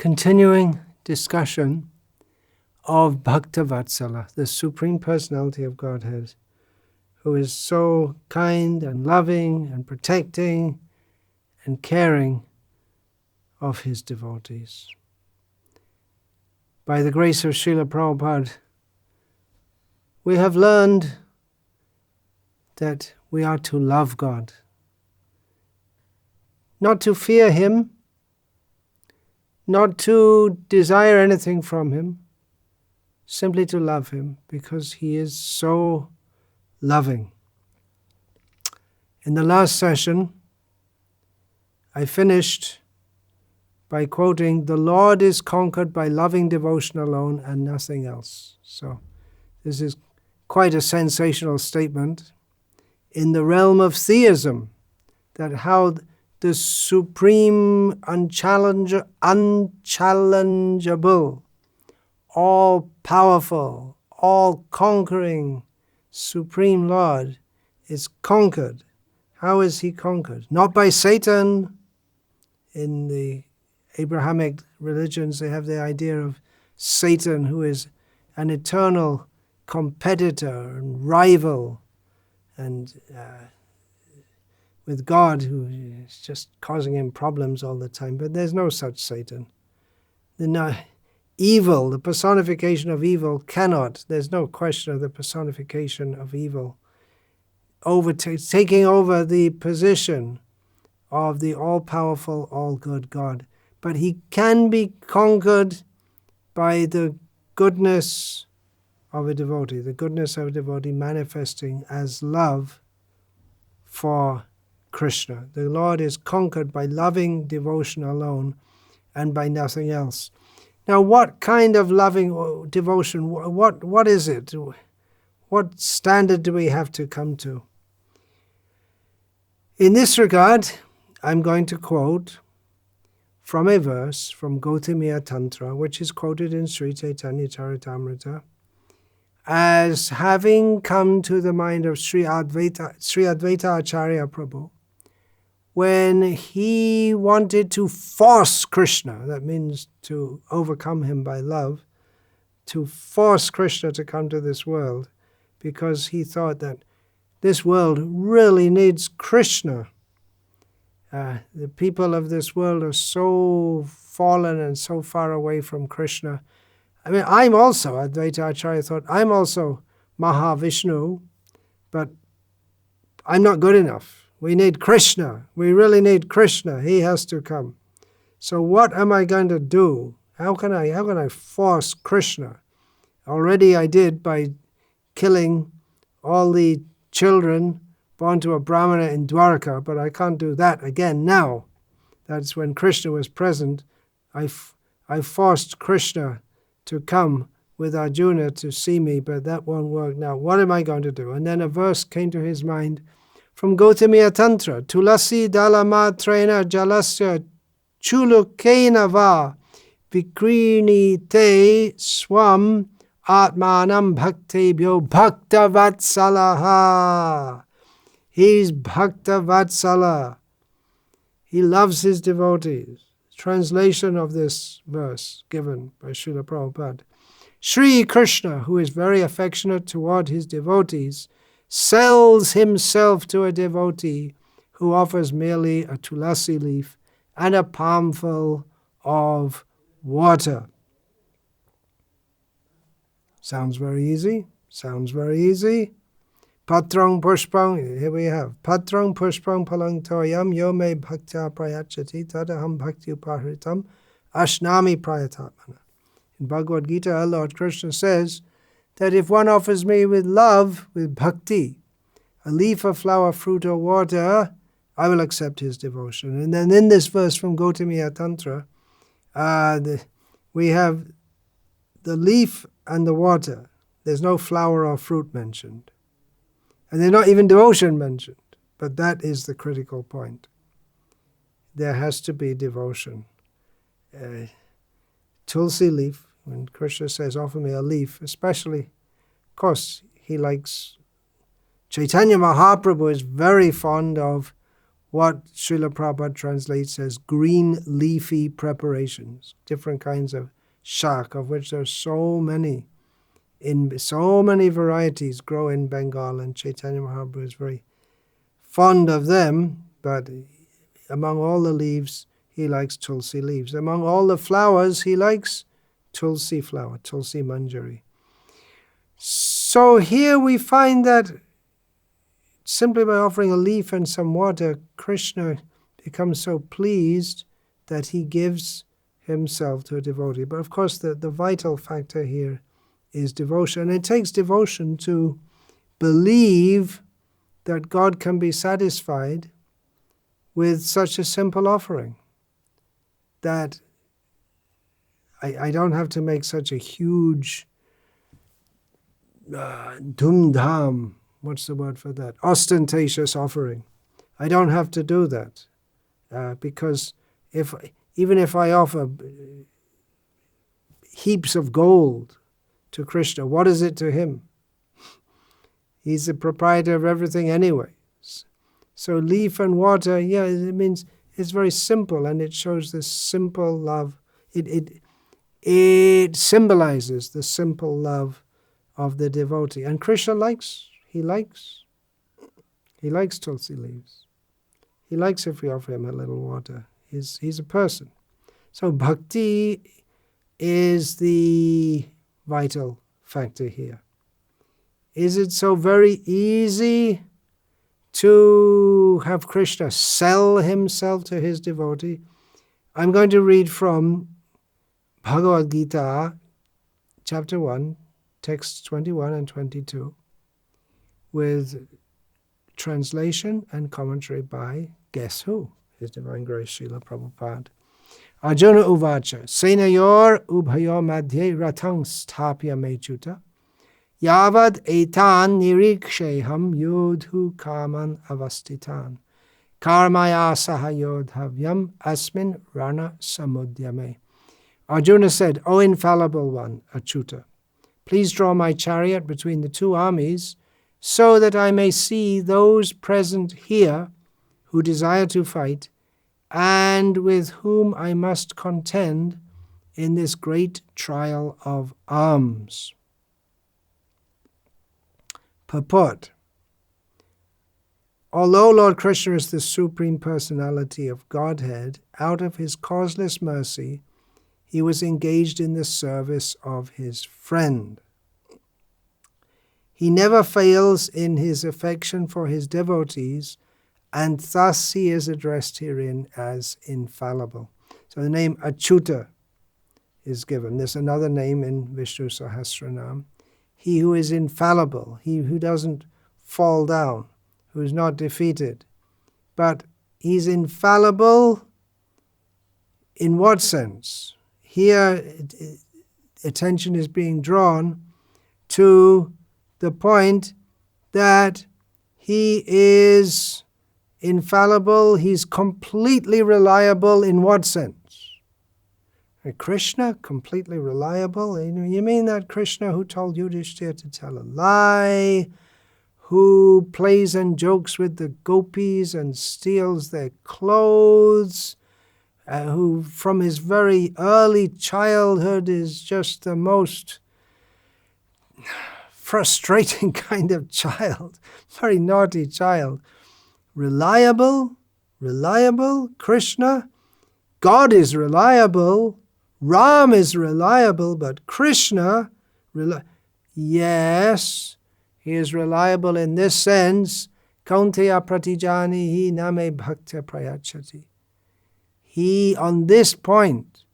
continuing discussion of Bhakta Vatsala, the Supreme Personality of Godhead, who is so kind and loving and protecting and caring of his devotees. By the grace of Srila Prabhupada, we have learned that we are to love God, not to fear Him, not to desire anything from Him, simply to love Him because He is so loving. In the last session, I finished by quoting, "The Lord is conquered by loving devotion alone and nothing else." So this is quite a sensational statement in the realm of theism, that how the supreme, unchallengeable, all-powerful, all-conquering Supreme Lord is conquered. How is He conquered? Not by Satan. In the Abrahamic religions, they have the idea of Satan, who is an eternal competitor and rival, and with God, who is just causing him problems all the time. But there's no such Satan. Evil, the personification of evil cannot, there's no question of the personification of evil taking over the position of the all-powerful, all-good God. But he can be conquered by the goodness of a devotee, the goodness of a devotee manifesting as love for Krishna. The Lord is conquered by loving devotion alone and by nothing else. Now, what kind of loving devotion, what is it? What standard do we have to come to? In this regard, I'm going to quote from a verse from Gautamiya Tantra, which is quoted in Sri Chaitanya Charitamrita, as having come to the mind of Sri Advaita Acharya Prabhu, when he wanted to force Krishna, that means to overcome him by love, to force Krishna to come to this world, because he thought that this world really needs Krishna. The people of this world are so fallen and so far away from Krishna. I mean, I'm also, Advaita Acharya thought, I'm also Mahavishnu, but I'm not good enough. We need Krishna. We really need Krishna. He has to come. So what am I going to do? How can I force Krishna? Already I did by killing all the children born to a Brahmana in Dwarka, but I can't do that again now. That's when Krishna was present. I forced Krishna to come with Arjuna to see me, but that won't work now. What am I going to do? And then a verse came to his mind from Gautamiya Tantra. Tulasi dalamatrena jalasya chulukena va vikrini te swam atmanam bhaktebhyo bhakta vatsalaha. He's Bhakta Vatsala. He loves his devotees. Translation of this verse given by Srila Prabhupada. Sri Krishna, who is very affectionate toward his devotees, sells himself to a devotee who offers merely a tulasi leaf and a palmful of water. Sounds very easy. Sounds very easy. Patrang pushpang, here we have. Patrang pushpang palang toyam yo me bhaktya prayachati tadaham bhakti upahritam ashnami prayatatmana. In Bhagavad Gita, Lord Krishna says that if one offers me with love, with bhakti, a leaf, a flower, fruit, or water, I will accept his devotion. And then in this verse from Gautamiya Tantra, we have the leaf and the water. There's no flower or fruit mentioned. And there's not even devotion mentioned. But that is the critical point. There has to be devotion. Tulsi leaf, when Krishna says, offer me a leaf, especially, of course, he likes, Chaitanya Mahaprabhu is very fond of what Srila Prabhupada translates as green leafy preparations, different kinds of shak, of which there are so many, in so many varieties grow in Bengal, and Chaitanya Mahaprabhu is very fond of them, but among all the leaves, he likes tulsi leaves. Among all the flowers, he likes tulsi flower, tulsi manjari. So here we find that simply by offering a leaf and some water, Krishna becomes so pleased that he gives himself to a devotee. But of course, the vital factor here is devotion. And it takes devotion to believe that God can be satisfied with such a simple offering, that I don't have to make such a huge dhum-dham, what's the word for that? Ostentatious offering. I don't have to do that because even if I offer heaps of gold to Krishna, what is it to him? He's the proprietor of everything anyway. So leaf and water, yeah, it means it's very simple, and it shows this simple love. It symbolizes the simple love of the devotee. And Krishna likes tulsi leaves. He likes if we offer him a little water. He's a person. So bhakti is the vital factor here. Is it so very easy to have Krishna sell himself to his devotee? I'm going to read from Bhagavad Gita, chapter 1, texts 21 and 22, with translation and commentary by, guess who? His Divine Grace Srila Prabhupada. Arjuna uvacha, senayor ubhayo madhye ratang sthapya mechuta, yavad etan niriksheham yodhu kaman avastitan, karmaya sahayodhavyam asmin rana samudyame. Arjuna said, O infallible one, Achyuta, please draw my chariot between the two armies so that I may see those present here who desire to fight and with whom I must contend in this great trial of arms. Purport. Although Lord Krishna is the Supreme Personality of Godhead, out of his causeless mercy, he was engaged in the service of his friend. He never fails in his affection for his devotees, and thus he is addressed herein as infallible. So the name Achyuta is given. There's another name in Vishnu Sahasranama. He who is infallible, he who doesn't fall down, who is not defeated. But he's infallible in what sense? Here, attention is being drawn to the point that he is infallible, he's completely reliable in what sense? Krishna, completely reliable? You mean that Krishna who told Yudhishthira to tell a lie, who plays and jokes with the gopis and steals their clothes, who from his very early childhood is just the most frustrating kind of child, very naughty child. Reliable, Krishna. God is reliable, Ram is reliable, but Krishna, yes, he is reliable in this sense, Kaunteya pratijanihi name bhakta prayachati. He, on this point,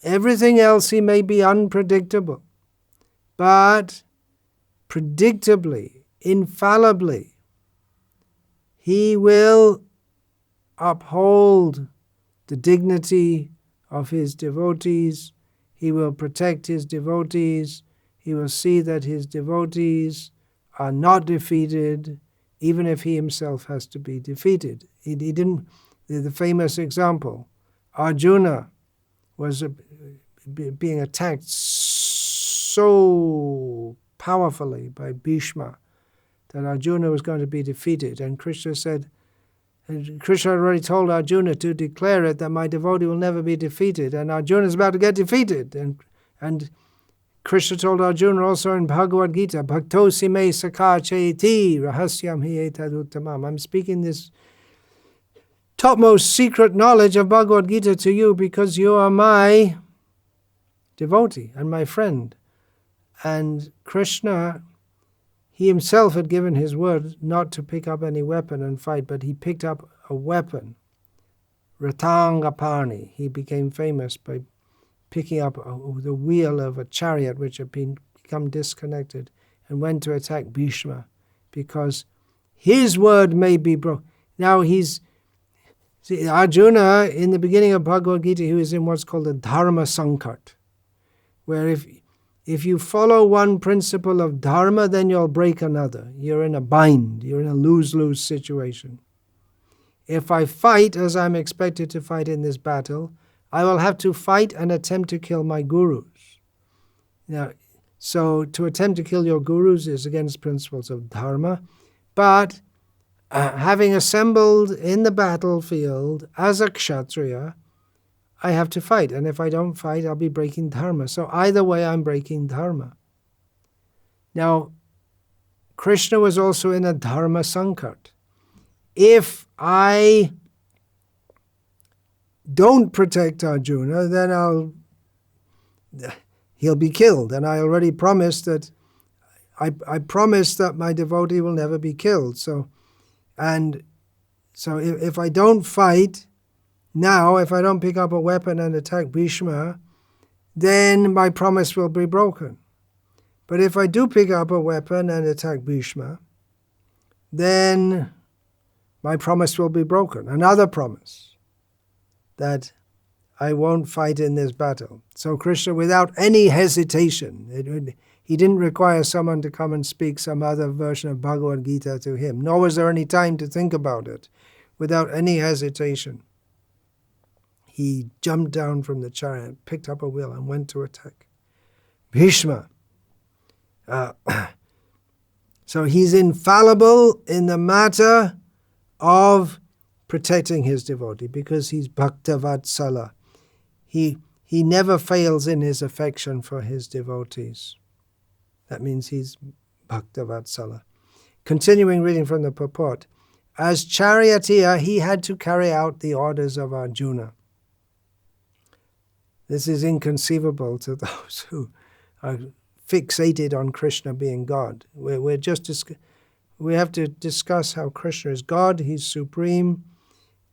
everything else he may be unpredictable, but predictably, infallibly, he will uphold the dignity of his devotees. He will protect his devotees. He will see that his devotees are not defeated, even if he himself has to be defeated. He didn't. The famous example, Arjuna was being attacked so powerfully by Bhishma that Arjuna was going to be defeated. And Krishna said, Krishna had already told Arjuna to declare it, that my devotee will never be defeated, and Arjuna is about to get defeated. And Krishna told Arjuna also in Bhagavad Gita, Bhaktosi me sakha cheti rahasyam hi etaduttamam. I'm speaking this topmost secret knowledge of Bhagavad Gita to you because you are my devotee and my friend. And Krishna, he himself had given his word not to pick up any weapon and fight, but he picked up a weapon, Ratangapani. He became famous by picking up the wheel of a chariot which had become disconnected and went to attack Bhishma because his word may be broken. Now Arjuna, in the beginning of Bhagavad Gita, he was in what's called a dharma sankat, where if you follow one principle of dharma, then you'll break another. You're in a bind. You're in a lose-lose situation. If I fight as I'm expected to fight in this battle, I will have to fight and attempt to kill my gurus. Now, so to attempt to kill your gurus is against principles of dharma, but having assembled in the battlefield as a kshatriya, I have to fight, and if I don't fight, I'll be breaking dharma. So either way, I'm breaking dharma. Now, Krishna was also in a dharma sankat. If I don't protect Arjuna, then he'll be killed. And I already promised that I promised that my devotee will never be killed. So if I don't fight now, if I don't pick up a weapon and attack Bhishma, then my promise will be broken. But if I do pick up a weapon and attack Bhishma, then my promise will be broken. Another promise that I won't fight in this battle. So Krishna, without any hesitation, he didn't require someone to come and speak some other version of Bhagavad Gita to him, nor was there any time to think about it. Without any hesitation, he jumped down from the chariot, picked up a wheel, and went to attack Bhishma. So he's infallible in the matter of protecting his devotee because he's Bhakta Vatsala. He never fails in his affection for his devotees. That means he's Bhakta Vatsala. Continuing reading from the purport. As charioteer, he had to carry out the orders of Arjuna. This is inconceivable to those who are fixated on Krishna being God. We have to discuss how Krishna is God, he's supreme,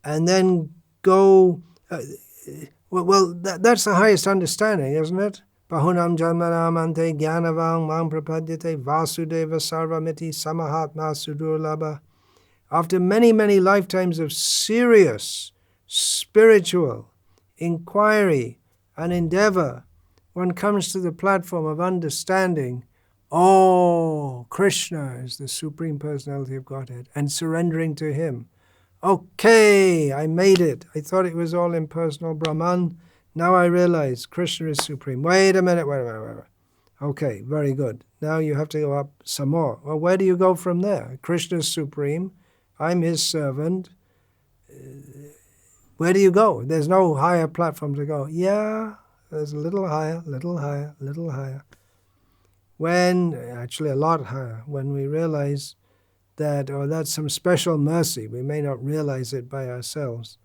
and then go... that's the highest understanding, isn't it? Bahunam janmanamante jnanavang mam prapadyate vasudeva sarvamiti samahatma sudurlabha. After many, many lifetimes of serious spiritual inquiry and endeavor, one comes to the platform of understanding, oh, Krishna is the Supreme Personality of Godhead, and surrendering to him. Okay, I made it. I thought it was all impersonal Brahman. Now I realize Krishna is supreme. Wait a minute. Okay, very good. Now you have to go up some more. Well, where do you go from there? Krishna is supreme. I'm his servant. Where do you go? There's no higher platform to go. Yeah, there's a little higher. Actually a lot higher, when we realize that, that's some special mercy, we may not realize it by ourselves,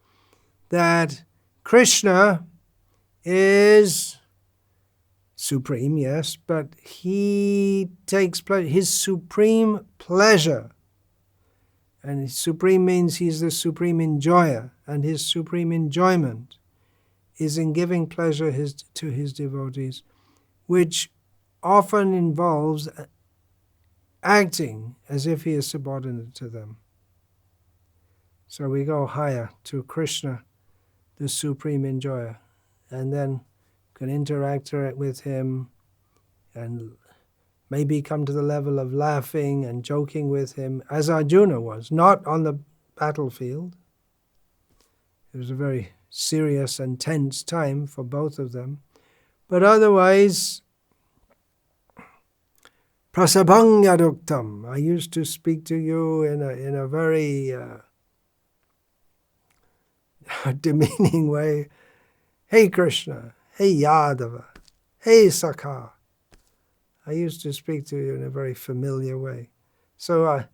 that Krishna is supreme, yes, but he takes pleasure, his supreme pleasure, and supreme means he's the supreme enjoyer, and his supreme enjoyment is in giving pleasure to his devotees, which often involves acting as if he is subordinate to them. So we go higher to Krishna, the supreme enjoyer, and then can interact with him and maybe come to the level of laughing and joking with him, as Arjuna was, not on the battlefield. It was a very serious and tense time for both of them. But otherwise, prasabhang yaduktam. I used to speak to you in a very demeaning way. Hey Krishna, hey Yadava, hey Sakha. I used to speak to you in a very familiar way. So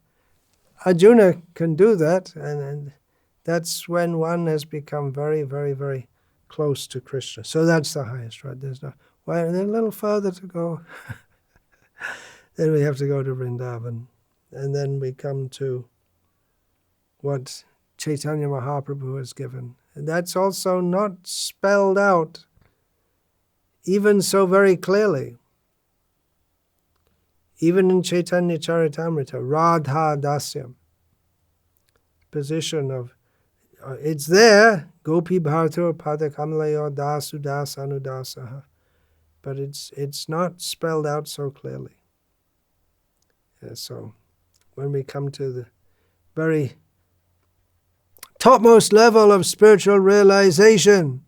Arjuna can do that, and that's when one has become very, very, very close to Krishna. So that's the highest, right? There's a little further to go. Then we have to go to Vrindavan. And then we come to what Chaitanya Mahaprabhu has given. And that's also not spelled out even so very clearly. Even in Chaitanya Charitamrita, Radha Dasyam, position of, it's there, Gopi Bharata Pada Kamalayo Dasu Das Anudasaha, but it's not spelled out so clearly. So when we come to the very topmost level of spiritual realization,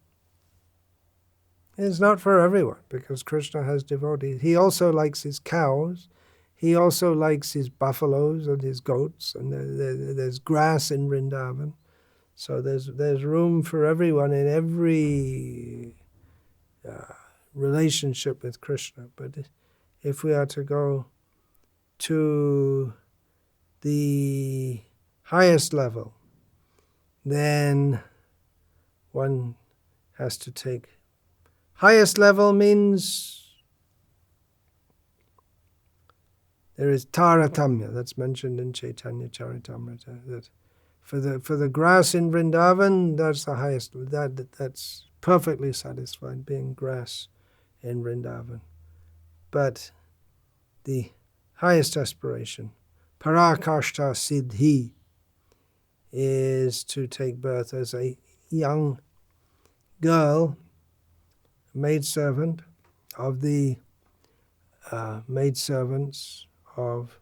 it's not for everyone, because Krishna has devotees. He also likes his cows. He also likes his buffaloes and his goats, and there's grass in Vrindavan. So there's room for everyone in every relationship with Krishna. But if we are to go to the highest level, then one has to take. Highest level means there is Taratamya, that's mentioned in Chaitanya Charitamrita. That for the grass in Vrindavan, that's the highest. That's perfectly satisfied, being grass in Vrindavan. But the highest aspiration, Parakashta Siddhi, is to take birth as a young girl, maidservant of the maidservants of,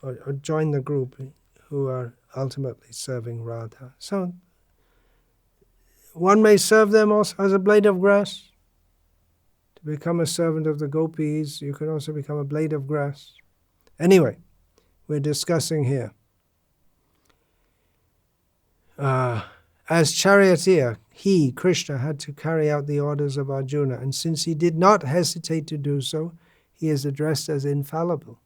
or join the group who are ultimately serving Radha. So one may serve them also as a blade of grass. To become a servant of the gopis, you can also become a blade of grass. Anyway, we're discussing here. As charioteer, he, Krishna, had to carry out the orders of Arjuna, and since he did not hesitate to do so, he is addressed as infallible.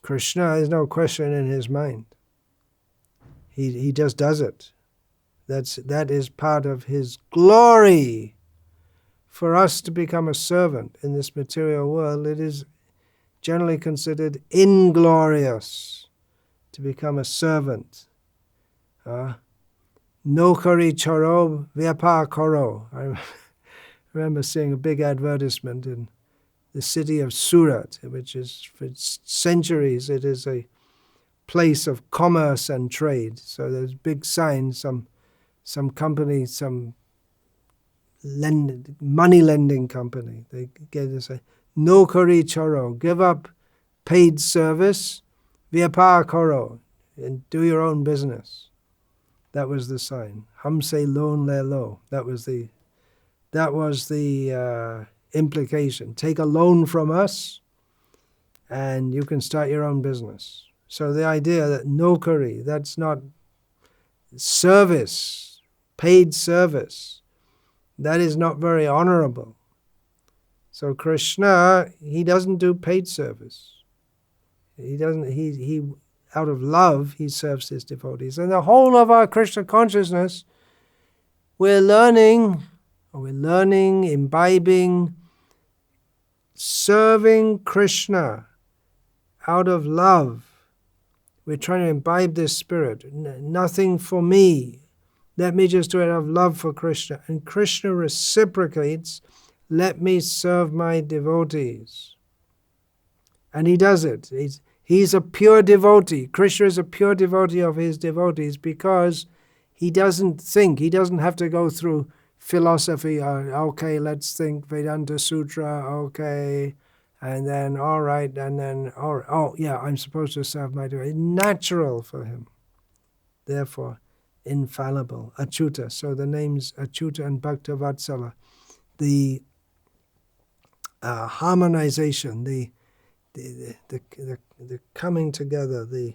Krishna, there's no question in his mind. He just does it. That is part of his glory. For us to become a servant in this material world, it is generally considered inglorious to become a servant. Nokari charo vyapar karo. I remember seeing a big advertisement in the city of Surat, which is, for centuries, it is a place of commerce and trade. So there's big signs, some company, some money lending company, they get to say, Nokari charo, give up paid service, vyapar karo, and do your own business. That was the sign. Humse loan le lo. That was the implication. Take a loan from us, and you can start your own business. So the idea that nokari, that's not service, paid service, that is not very honorable. So Krishna, he doesn't do paid service. He out of love, he serves his devotees. And the whole of our Krishna consciousness, we're learning, imbibing, serving Krishna out of love. We're trying to imbibe this spirit. Nothing for me. Let me just do it out of love for Krishna. And Krishna reciprocates, let me serve my devotees. And he does it. He's a pure devotee. Krishna is a pure devotee of his devotees because he doesn't think, he doesn't have to go through philosophy. Okay, let's think Vedanta Sutra, okay, and then all right, and then, oh yeah, I'm supposed to serve my devotee. Natural for him. Therefore, infallible, Achyuta. So the names Achyuta and Bhakta Vatsala, the harmonization, the coming together, the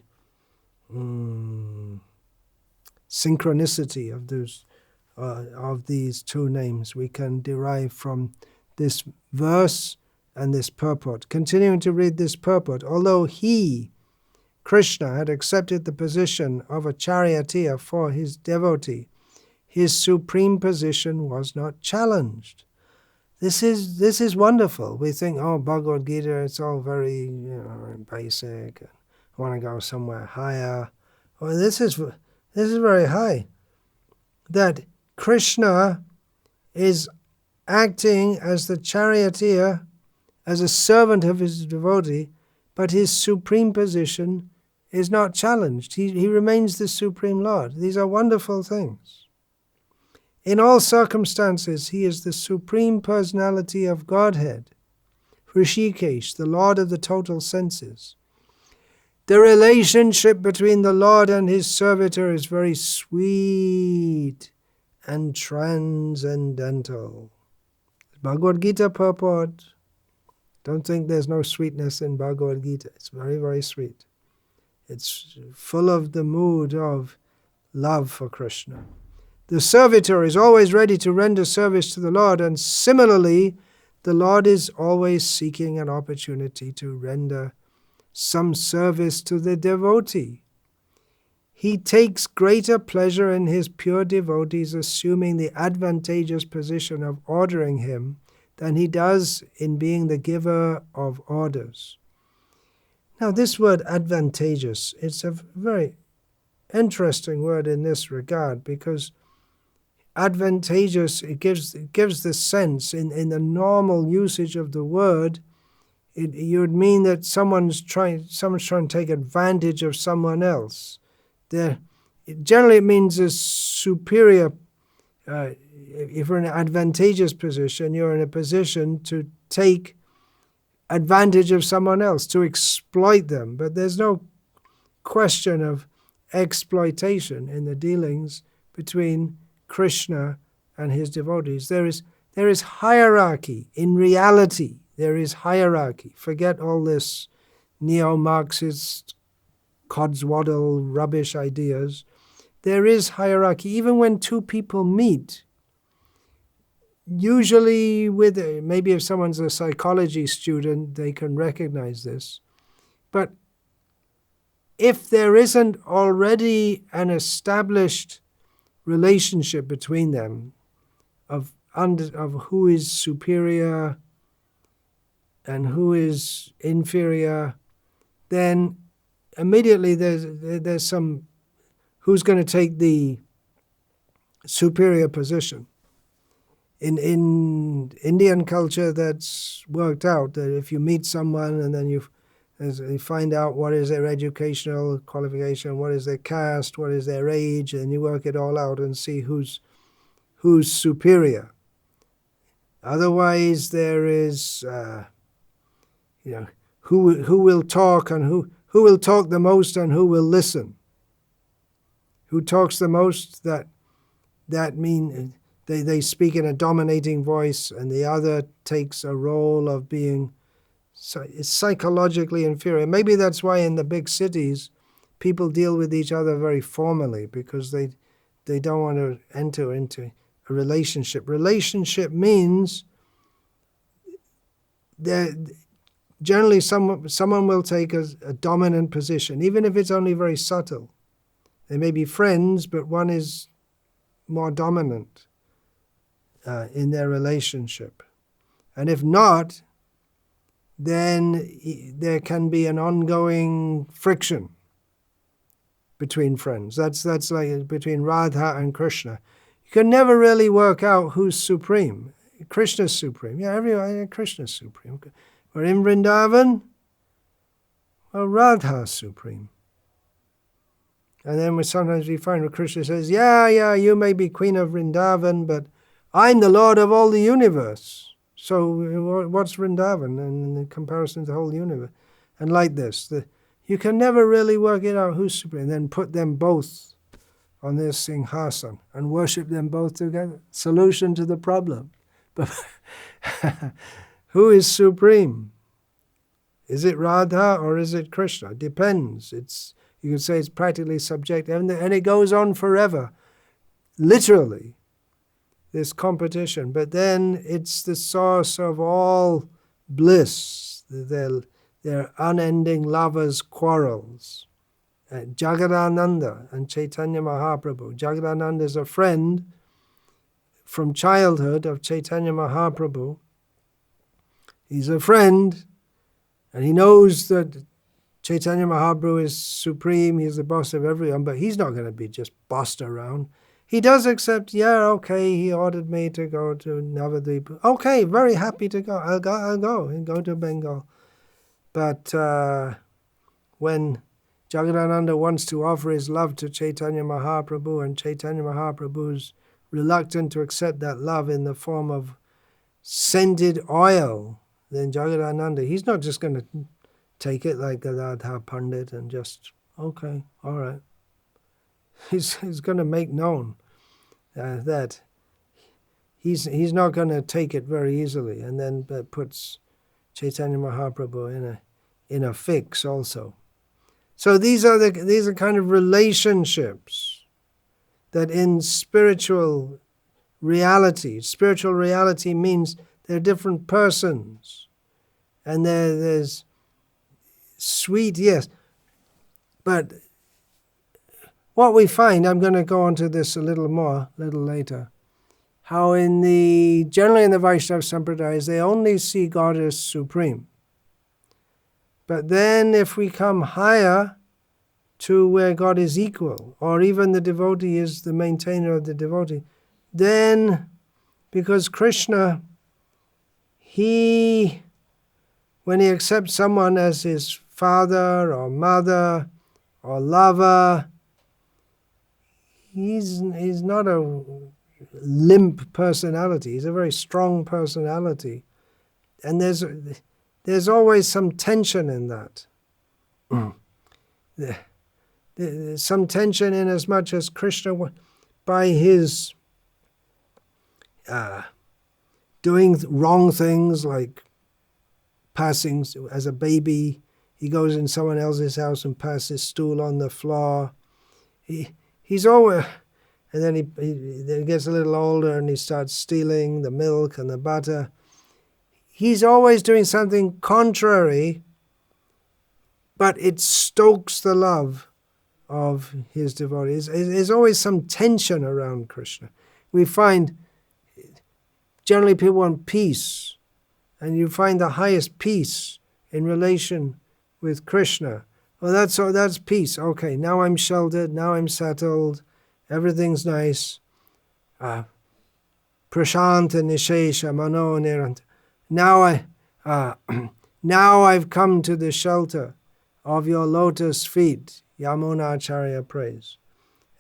synchronicity of these two names we can derive from this verse and this purport. Continuing to read this purport, although he, Krishna, had accepted the position of a charioteer for his devotee, his supreme position was not challenged. This is wonderful. We think, oh, Bhagavad Gita, it's all very basic. I want to go somewhere higher. Well, this is very high. That Krishna is acting as the charioteer, as a servant of his devotee, but his supreme position is not challenged. He remains the Supreme Lord. These are wonderful things. In all circumstances, he is the Supreme Personality of Godhead, Hrishikesh, the Lord of the total senses. The relationship between the Lord and his servitor is very sweet and transcendental. Bhagavad Gita purport. Don't think there's no sweetness in Bhagavad Gita. It's very, very sweet. It's full of the mood of love for Krishna. The servitor is always ready to render service to the Lord, and similarly, the Lord is always seeking an opportunity to render some service to the devotee. He takes greater pleasure in his pure devotees assuming the advantageous position of ordering him than he does in being the giver of orders. Now, this word advantageous, it's a very interesting word in this regard, because advantageous, it gives the sense in the normal usage of the word, you would mean that someone's trying to take advantage of someone else. Generally, it means a superior. If you're in an advantageous position, you're in a position to take advantage of someone else, to exploit them. But there's no question of exploitation in the dealings between Krishna and his devotees. There is hierarchy. In reality, there is hierarchy. Forget all this neo-Marxist codswaddle rubbish ideas. There is hierarchy. Even when two people meet, usually maybe if someone's a psychology student, they can recognize this. But if there isn't already an established relationship between them of who is superior and who is inferior, then immediately there's some who's going to take the superior position. In Indian culture, that's worked out, that if you meet someone and then you find out what is their educational qualification, what is their caste, what is their age, and you work it all out and see who's superior. Otherwise, there is who will talk and who will talk the most and who will listen. Who talks the most, that mean they speak in a dominating voice, and the other takes a role of being psychologically inferior. Maybe that's why in the big cities people deal with each other very formally, because they don't want to enter into a relationship. Relationship means that generally someone will take a dominant position, even if it's only very subtle. They may be friends, but one is more dominant in their relationship. And if not, then there can be an ongoing friction between friends. That's like between Radha and Krishna. You can never really work out who's supreme. Krishna's supreme. Yeah, Krishna's supreme. Or in Vrindavan, well, Radha's supreme. And then sometimes we find where Krishna says, yeah, you may be queen of Vrindavan, but I'm the Lord of all the universe. So what's Vrindavan in comparison to the whole universe? And like this, you can never really work it out who's supreme. And then put them both on this Singhasan and worship them both together. Solution to the problem. But who is supreme? Is it Radha or is it Krishna? Depends. You could say it's practically subjective, and it goes on forever, literally, this competition. But then it's the source of all bliss, their unending lovers' quarrels. Jagadananda and Chaitanya Mahaprabhu. Jagadananda is a friend from childhood of Chaitanya Mahaprabhu. He's a friend, and he knows that Chaitanya Mahaprabhu is supreme, he's the boss of everyone, but he's not going to be just bossed around. He does accept, yeah, okay, he ordered me to go to Navadvip. Okay, very happy to go. I'll go and go to Bengal. But when Jagadananda wants to offer his love to Chaitanya Mahaprabhu, and Chaitanya Mahaprabhu's reluctant to accept that love in the form of scented oil, then Jagadananda, he's not just going to take it like Gadadhar Pandit and just, okay, all right. He's going to make known that he's not going to take it very easily, and then that puts Chaitanya Mahaprabhu in a fix also. So these are kind of relationships that in spiritual reality means they're different persons, and there's sweet, yes, but what we find, I'm going to go on to this a little later, how generally in the Vaishnava Sampradayas, they only see God as supreme. But then if we come higher to where God is equal, or even the devotee is the maintainer of the devotee, then because Krishna, when he accepts someone as his father or mother or lover, he's not a limp personality. He's a very strong personality. And there's always some tension in that. There's some tension in as much as Krishna, by his doing wrong things like passing, as a baby, he goes in someone else's house and passes stool on the floor. He's always, and then he gets a little older and he starts stealing the milk and the butter. He's always doing something contrary, but it stokes the love of his devotees. There's always some tension around Krishna. We find generally people want peace, and you find the highest peace in relation with Krishna. Well, that's peace. Okay, now I'm sheltered, now I'm settled, everything's nice. Prashanta Nishesha Mano Nirant. Now I've come to the shelter of your lotus feet, Yamunacharya praise.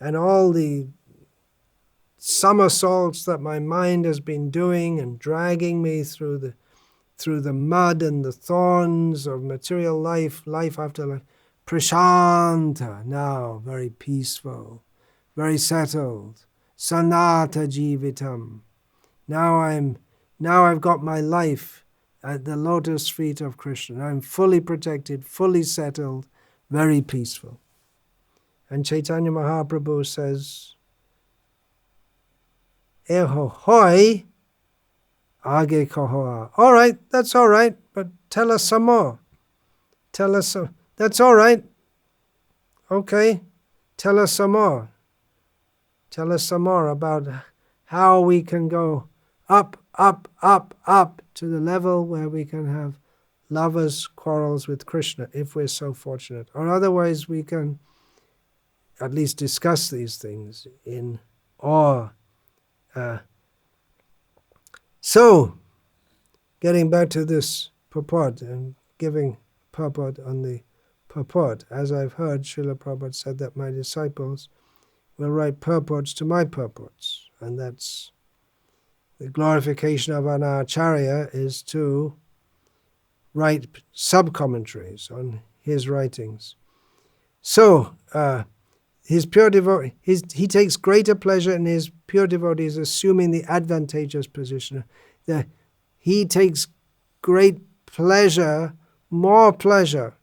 And all the somersaults that my mind has been doing and dragging me through the mud and the thorns of material life after life, Prashanta, now very peaceful, very settled. Sanata Jivitam. Now I've got my life at the lotus feet of Krishna. I'm fully protected, fully settled, very peaceful. And Chaitanya Mahaprabhu says, Eho hoi, age kohoa. All right, that's all right, but tell us some more. Tell us some. That's all right. Okay, tell us some more. Tell us some more about how we can go up to the level where we can have lovers' quarrels with Krishna, if we're so fortunate. Or otherwise we can at least discuss these things in awe. So, getting back to this purport and giving purport on the purport, as I've heard, Srila Prabhupada said that my disciples will write purports to my purports, and that's the glorification of an acharya is to write sub-commentaries on his writings. So, his pure devotee, he takes greater pleasure in his pure devotees assuming the advantageous position. He takes great pleasure, more pleasure,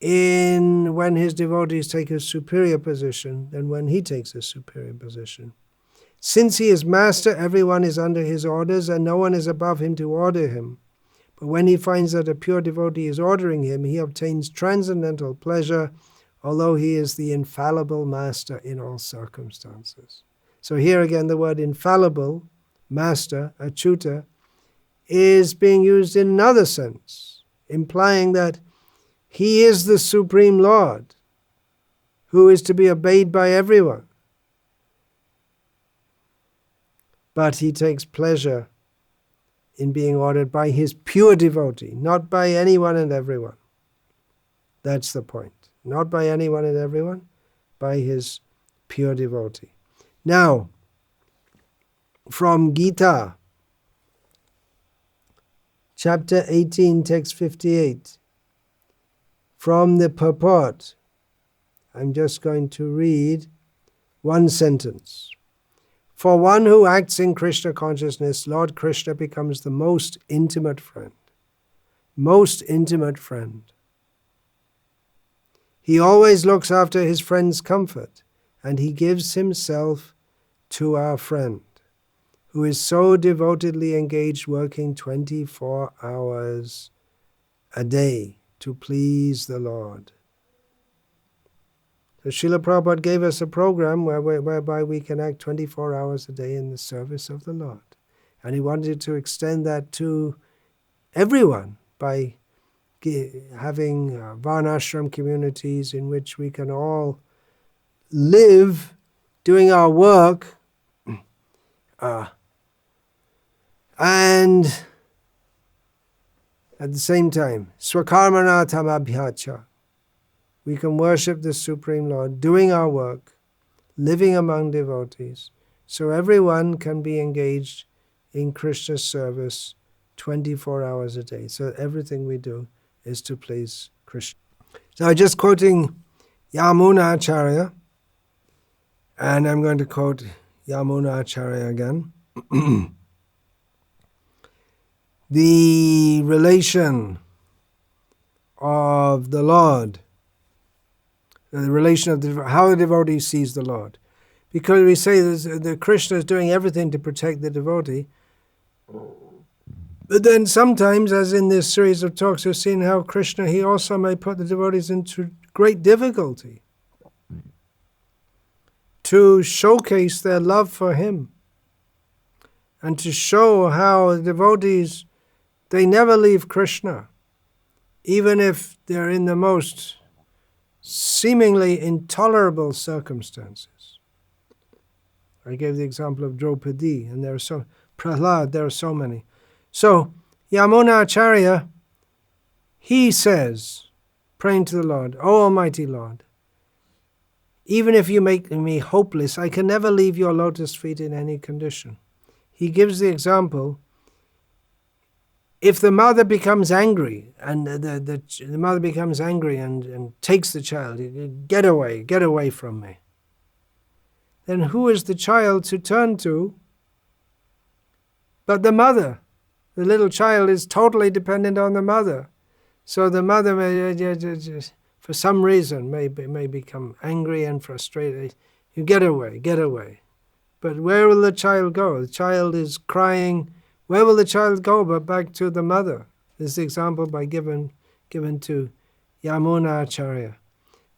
in when his devotees take a superior position than when he takes a superior position. Since he is master, everyone is under his orders, and no one is above him to order him. But when he finds that a pure devotee is ordering him, he obtains transcendental pleasure, although he is the infallible master in all circumstances. So here again, the word infallible, master, achyuta, is being used in another sense, implying that he is the Supreme Lord, who is to be obeyed by everyone. But he takes pleasure in being ordered by his pure devotee, not by anyone and everyone. That's the point. Not by anyone and everyone, by his pure devotee. Now, from Gita, chapter 18, text 58, from the purport, I'm just going to read one sentence. For one who acts in Krishna consciousness, Lord Krishna becomes the most intimate friend. Most intimate friend. He always looks after his friend's comfort, and he gives himself to our friend, who is so devotedly engaged working 24 hours a day to please the Lord. So Srila Prabhupada gave us a program whereby we can act 24 hours a day in the service of the Lord. And he wanted to extend that to everyone by having varnashram communities in which we can all live doing our work and at the same time, swakarmana tamabhyacha, we can worship the Supreme Lord, doing our work, living among devotees, so everyone can be engaged in Krishna's service 24 hours a day. So everything we do is to please Krishna. So just quoting Yamuna Acharya, and I'm going to quote Yamuna Acharya again. The relation of the Lord, the relation of how the devotee sees the Lord. Because we say that Krishna is doing everything to protect the devotee, but then sometimes, as in this series of talks, we've seen how Krishna, he also may put the devotees into great difficulty to showcase their love for him and to show how the devotees, they never leave Krishna, even if they're in the most seemingly intolerable circumstances. I gave the example of Draupadi, and there are so Prahlad, there are so many. So Yamuna Acharya, he says, praying to the Lord, O Almighty Lord, even if you make me hopeless, I can never leave your lotus feet in any condition. He gives the example, if the mother becomes angry, and the mother becomes angry and takes the child, get away from me, then who is the child to turn to but the mother? The little child is totally dependent on the mother. So the mother may, for some reason, may become angry and frustrated. You get away. But where will the child go? The child is crying. Where will the child go but back to the mother? This is the example given to Yamuna Acharya.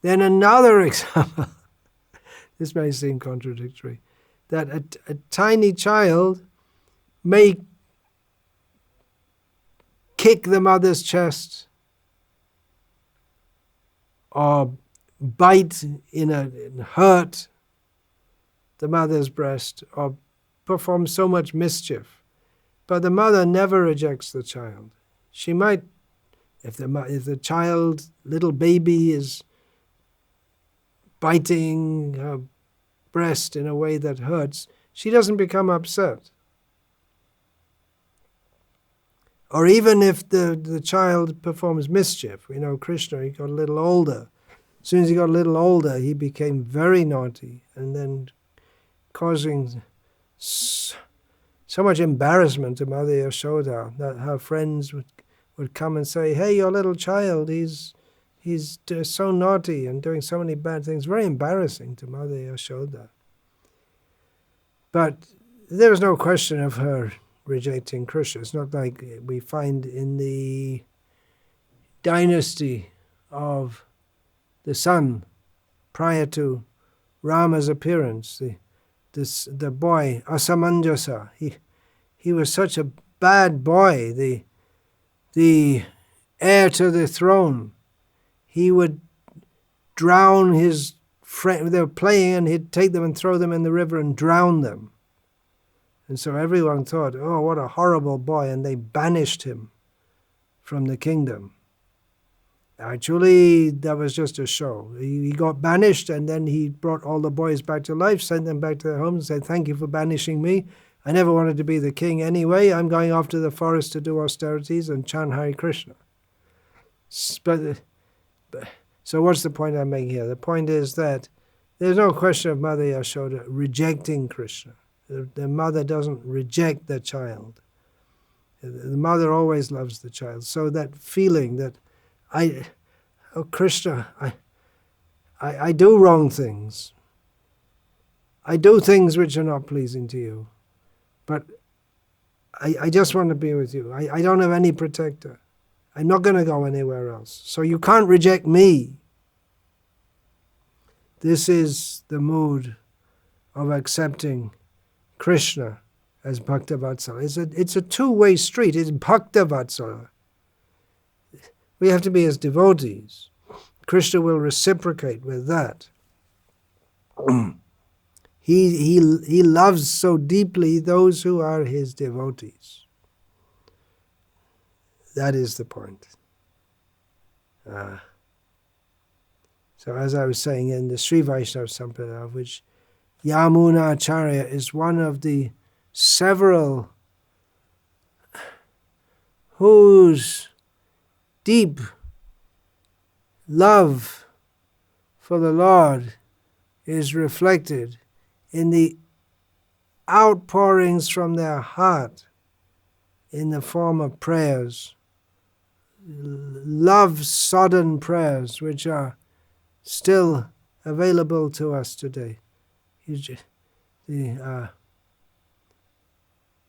Then another example, this may seem contradictory, that a tiny child may kick the mother's chest or bite and hurt the mother's breast or perform so much mischief. But the mother never rejects the child. She might, if the child, little baby, is biting her breast in a way that hurts, she doesn't become upset. Or even if the child performs mischief. We know Krishna, he got a little older. As soon as he got a little older, he became very naughty and then causing so much embarrassment to Mother Yashoda that her friends would come and say, hey, your little child, he's He's so naughty and doing so many bad things. Very embarrassing to Mother Yashoda. But there was no question of her rejecting Krishna. It's not like we find in the dynasty of the son prior to Rama's appearance, the boy Asamanjasa. He was such a bad boy, the heir to the throne. He would drown his friend. They were playing, and he'd take them and throw them in the river and drown them. And so everyone thought, oh, what a horrible boy, and they banished him from the kingdom. Actually, that was just a show. He got banished, and then he brought all the boys back to life, sent them back to their homes, and said, thank you for banishing me. I never wanted to be the king anyway. I'm going off to the forest to do austerities and chant Hare Krishna. So what's the point I'm making here? The point is that there's no question of Mother Yashoda rejecting Krishna. The mother doesn't reject the child. The mother always loves the child. So that feeling that Krishna, I do wrong things. I do things which are not pleasing to you. But I just want to be with you. I don't have any protector. I'm not going to go anywhere else. So you can't reject me. This is the mood of accepting Krishna as Bhakta Vatsala. It's a two-way street. It's Bhakta Vatsala. We have to be as devotees. Krishna will reciprocate with that. He loves so deeply those who are his devotees. That is the point. So as I was saying, in the Sri Vaishnava Sampradaya, of which Yamuna Acharya is one of the several whose deep love for the Lord is reflected in the outpourings from their heart in the form of prayers, love-sodden prayers, which are still available to us today. Srila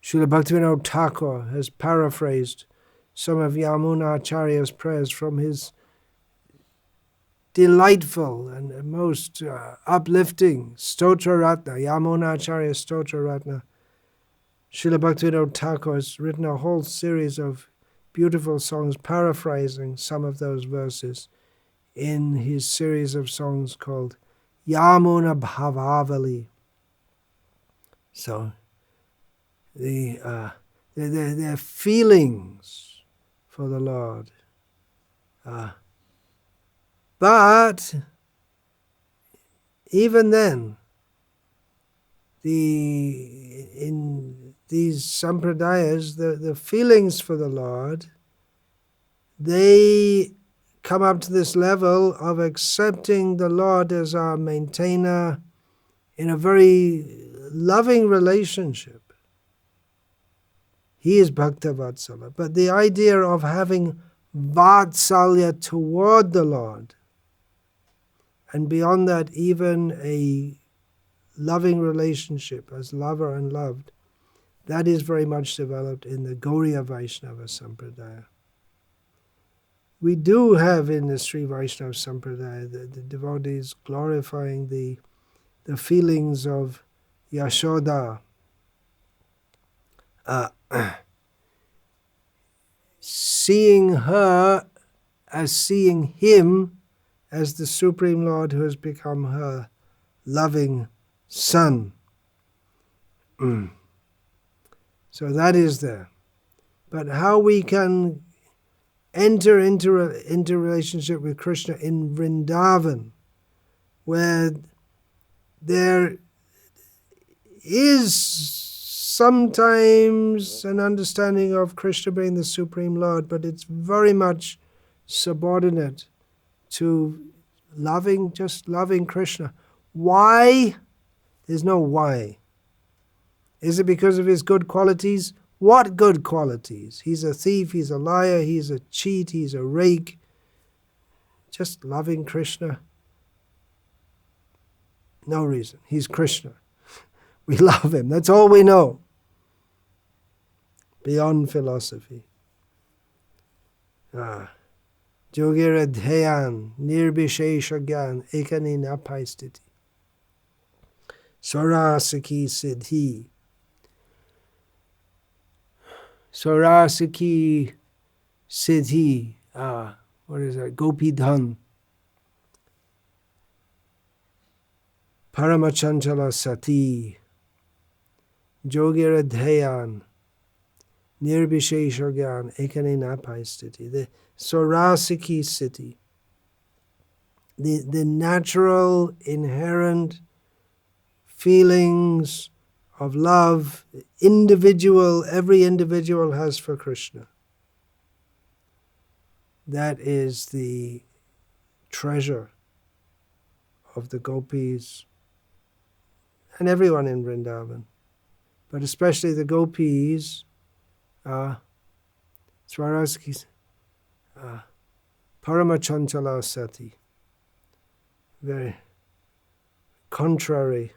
Bhaktivinoda Thakur has paraphrased some of Yamuna Acharya's prayers from his delightful and most uplifting Stotra Ratna, Yamuna Acharya Stotra Ratna. Srila Bhaktivinoda Thakur has written a whole series of beautiful songs paraphrasing some of those verses in his series of songs called Yamuna Bhavavali. So their feelings for the Lord. But even then, in these sampradayas, the feelings for the Lord, they come up to this level of accepting the Lord as our maintainer in a very loving relationship. He is Bhakta Vatsala. But the idea of having Vatsalya toward the Lord, and beyond that even a loving relationship as lover and loved, that is very much developed in the Gauriya Vaishnava Sampradaya. We do have in the Sri Vaishnava Sampradaya the devotees glorifying the feelings of Yashoda, seeing her as seeing him as the Supreme Lord who has become her loving son. So that is there. But how we can enter into relationship with Krishna in Vrindavan, where there is sometimes an understanding of Krishna being the Supreme Lord, but it's very much subordinate to just loving Krishna. Why? There's no why. Is it because of his good qualities? What good qualities? He's a thief, he's a liar, he's a cheat, he's a rake. just loving Krishna. No reason. He's Krishna. We love him. That's all we know. Beyond philosophy. Yogira dhyan nirbishesha gyan ekani napaistiti. Sarasaki siddhi. Sarasaki siddhi. What is that? Gopi dhan. Paramachandala sati. Yogira dhyan nirbishesha gyan ekani napaistiti. The Sarasaki siddhi. The natural, inherent feelings of love, every individual has for Krishna. That is the treasure of the gopis and everyone in Vrindavan. But especially the gopis, Swarasakis, Paramachandala sati. Very contrary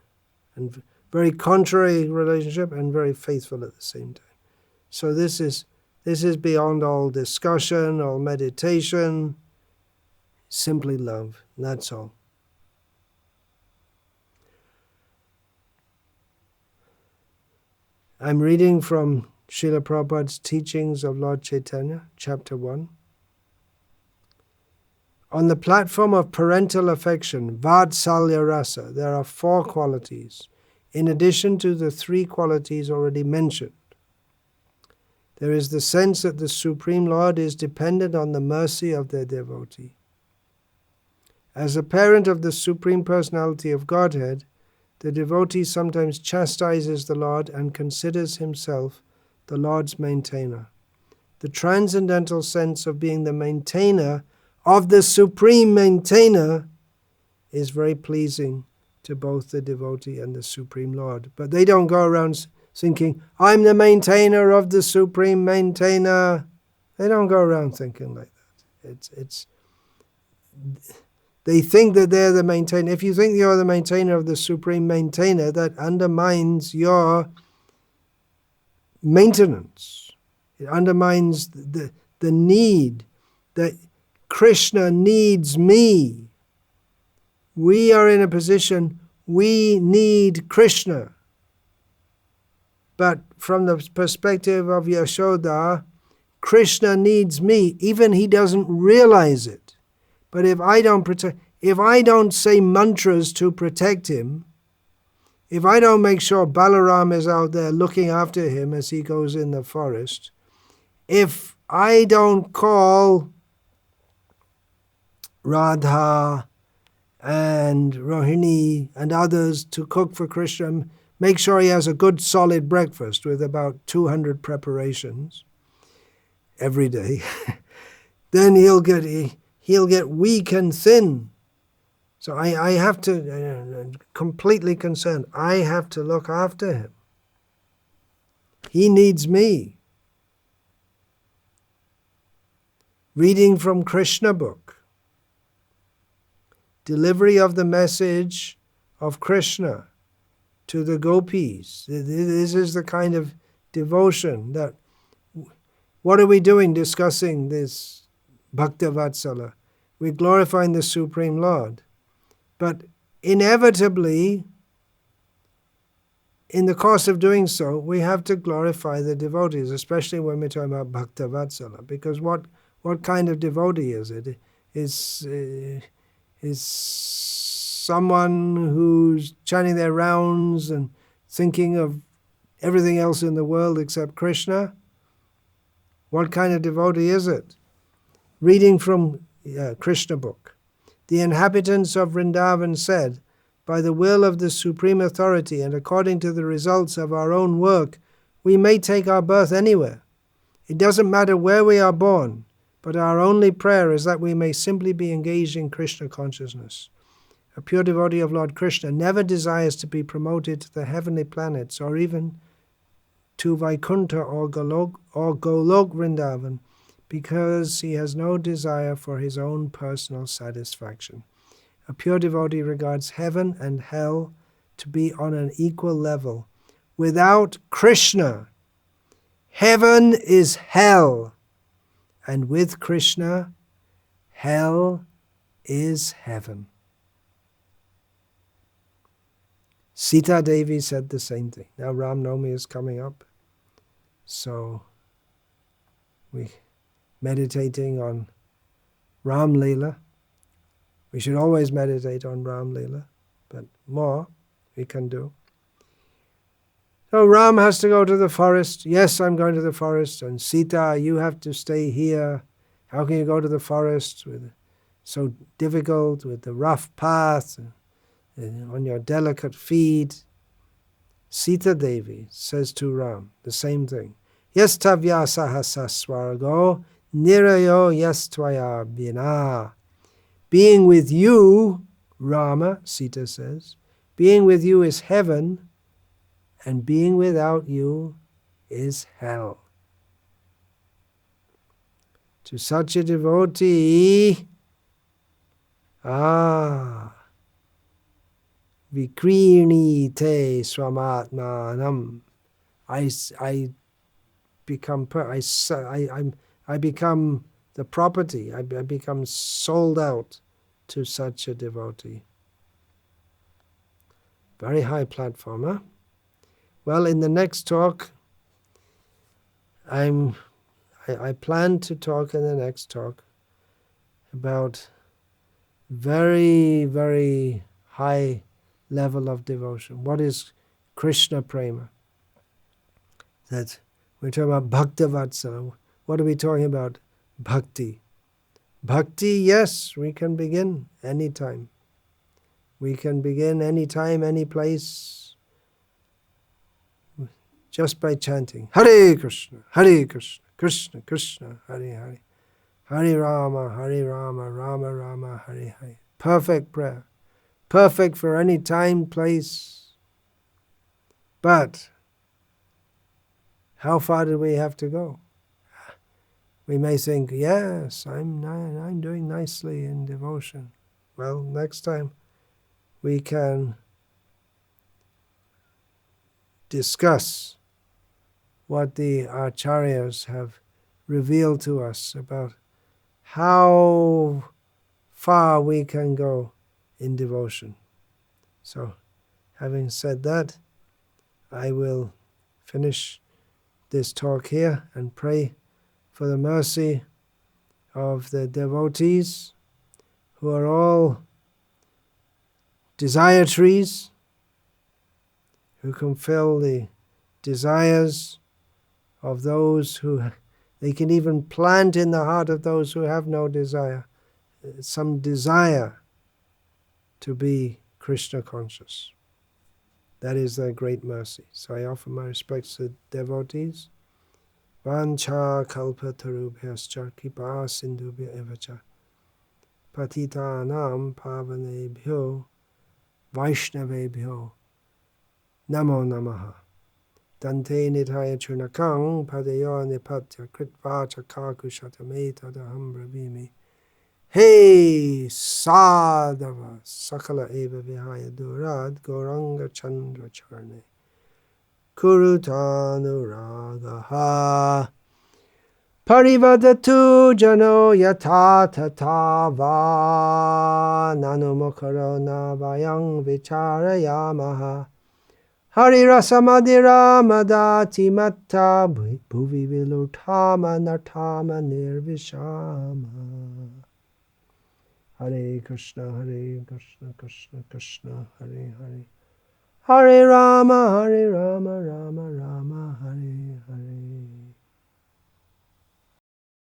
relationship and very faithful at the same time. So this is beyond all discussion, all meditation, simply love, and that's all. I'm reading from Srila Prabhupada's Teachings of Lord Chaitanya, Chapter 1. On the platform of parental affection, Vatsalya Rasa, there are 4 qualities, in addition to the 3 qualities already mentioned. There is the sense that the Supreme Lord is dependent on the mercy of their devotee. As a parent of the Supreme Personality of Godhead, the devotee sometimes chastises the Lord and considers himself the Lord's maintainer. The transcendental sense of being the maintainer of the Supreme Maintainer is very pleasing to both the devotee and the Supreme Lord. But they don't go around thinking, I'm the maintainer of the Supreme Maintainer. They don't go around thinking like that. They think that they're the maintainer. If you think you're the maintainer of the Supreme Maintainer, that undermines your maintenance. It undermines the need that Krishna needs me. We are in a position, we need Krishna. But from the perspective of Yashoda, Krishna needs me, even he doesn't realize it. But if I don't say mantras to protect him, if I don't make sure Balaram is out there looking after him as he goes in the forest, if I don't call Radha and Rohini and others to cook for Krishna, make sure he has a good solid breakfast with about 200 preparations every day, then he'll get weak and thin. So I have to, completely concerned, I have to look after him. He needs me. Reading from Krishna book. Delivery of the message of Krishna to the gopis. This is the kind of devotion that, what are we doing discussing this Bhakta Vatsala? We're glorifying the Supreme Lord. But inevitably, in the course of doing so, we have to glorify the devotees, especially when we're talking about Bhakta Vatsala. Because what kind of devotee is it? Is someone who's chanting their rounds and thinking of everything else in the world except Krishna? What kind of devotee is it? Reading from Krishna book. The inhabitants of Vrindavan said, by the will of the Supreme Authority and according to the results of our own work, we may take our birth anywhere. It doesn't matter where we are born, but our only prayer is that we may simply be engaged in Krishna consciousness. A pure devotee of Lord Krishna never desires to be promoted to the heavenly planets or even to Vaikuntha or Golok Vrindavan, because he has no desire for his own personal satisfaction. A pure devotee regards heaven and hell to be on an equal level. Without Krishna, heaven is hell, and with Krishna, hell is heaven. Sita Devi said the same thing. Now Ram Navami is coming up, so we meditating on Ram Leela. We should always meditate on Ram Leela, but more we can do. So Ram has to go to the forest. Yes, I'm going to the forest. And Sita, you have to stay here. How can you go to the forest with so difficult, with the rough path, on your delicate feet? Sita Devi says to Ram the same thing. Yes tavya sahasa swargo nirayo yes tvaya bina. Being with you, Rama, Sita says, being with you is heaven, and being without you is hell. To such a devotee, vikrini te swamatmanam. I become the property. I become sold out to such a devotee. Very high platform, huh? Well, in the next talk, I plan to talk in the next talk about very, very high level of devotion. What is Krishna Prema? That we're talking about Bhakta Vatsala. What are we talking about? Bhakti. Bhakti, yes, we can begin anytime. We can begin anytime, any place, just by chanting Hare Krishna, Krishna Krishna, Hare Hare, Hare Rama, Rama Rama, Hare Hare. Perfect prayer. Perfect for any time, place. But how far do we have to go? We may think, yes, I'm doing nicely in devotion. Well, next time we can discuss what the acharyas have revealed to us about how far we can go in devotion. So, having said that, I will finish this talk here and pray for the mercy of the devotees who are all desire trees, who can fill the desires of those who they can even plant in the heart of those who have no desire, some desire to be Krishna conscious. That is their great mercy. So I offer my respects to devotees. Vancha kalpatarubhyascha kripa sindhubhya evacha patitanam pavanebhyo vaishnavebhyo namo namaha. Dante nitaya chunakang padayo nipatya kritvacha kakushatameta daham bravimi. Hey sadhava sakala eva vihaya durad goranga chandra charne kurutanuragaha parivadatu jano yata tatava nanumukaro navayang vicharayamaha Harirasamadira madati matta bhuvi vilutama nartama nirvishama. Hare Krishna, Krishna Krishna, Hare Hare. Hare Rama,